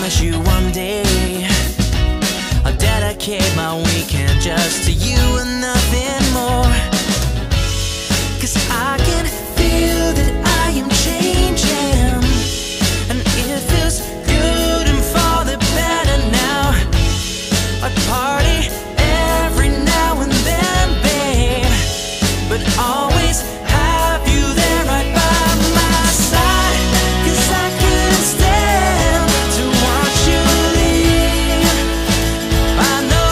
promise you one day I'll dedicate my weekend just to you and nothing more. 'Cause I can feel that I am changing, and it feels good and for the better now. I party every now and then, babe, but always have you there right by my side. 'Cause I couldn't stand to watch you leave. I know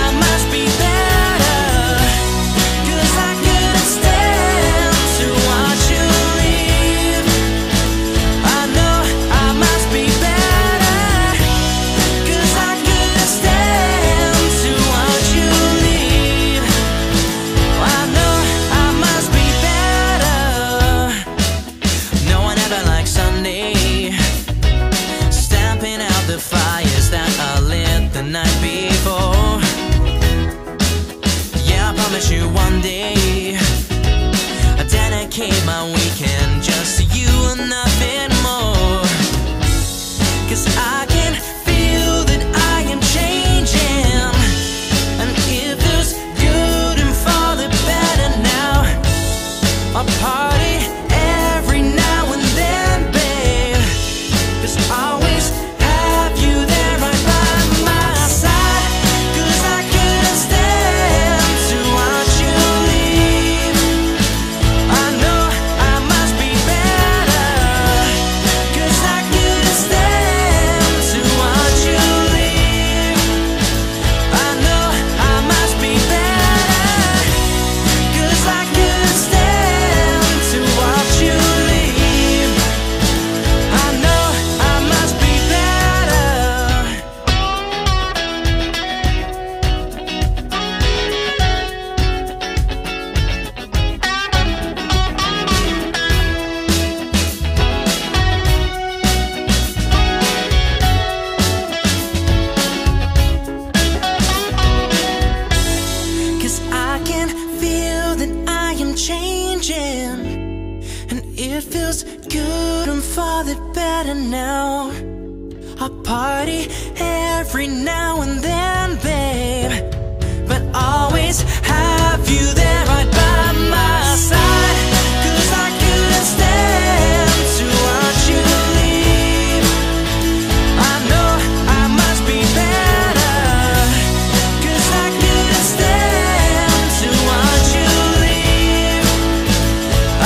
I must be better, 'cause I couldn't stand to watch you leave. I know I must be better, 'cause I couldn't stand to watch you leave. I know I must be better. No one ever likes Sunday, stamping out the fires that I lit the night before. Yeah, I promise you one day I dedicate my weekend just to you and nothing more. 'Cause I can feel that I am changing, and it feels good and for the better now. I party every now and then, babe, 'cause I always have you there right by my side. 'Cause I couldn't stand to watch you leave. I know I must be better, 'cause I couldn't stand to watch you leave. I know I must be better, 'cause I couldn't stand to watch you leave. I know I must be better. Cause I can feel that I am changing, and it feels good and for the better now. I party every now and then, babe, but always have you there right by my side. 'Cause I couldn't stand to watch you leave. I know I must be better, 'cause I couldn't stand to watch you leave.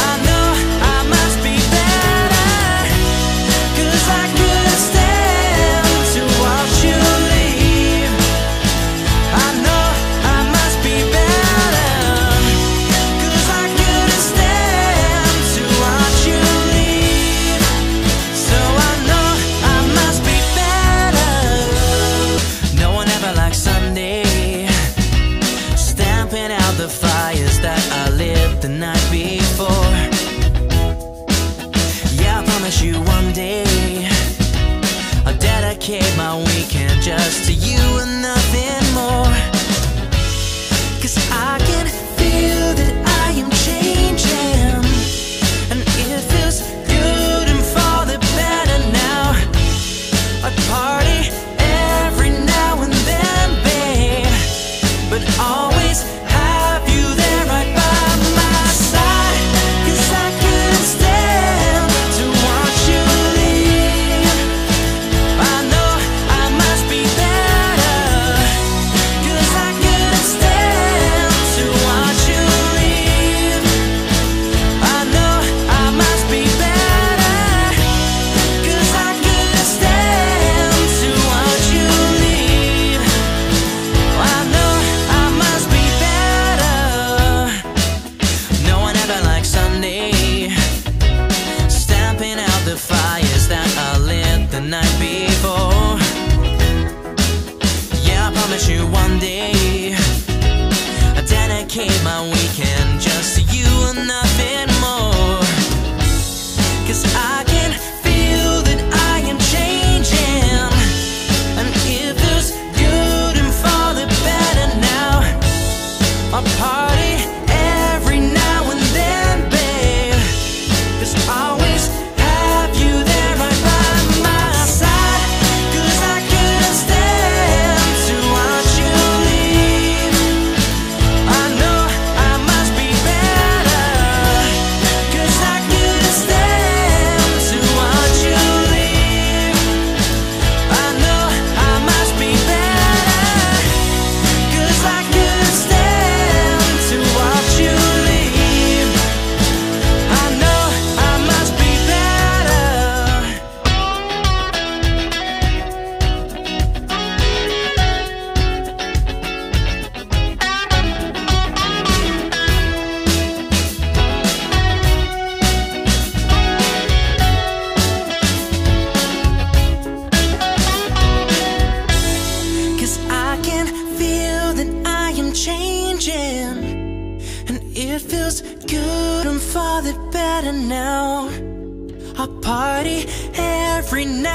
I know I must be better, 'cause I couldn't stand to watch you leave. I know I must be better, 'cause I couldn't stand to watch you leave. So I know I must be better. No one ever likes Sunday, stamping out the fires that I lit the night before. Yeah, I promise you one day I'll dedicate my weekend just to you and nothing more. 'Cause I can feel that I am changing, and it feels good and for the better now. I party every now and then, babe, but always have you there right by my side. 'Cause I couldn't stand to watch you leave. I know I must be better, 'cause feel that I am changing, and it feels good, I'm farther better now. I party every night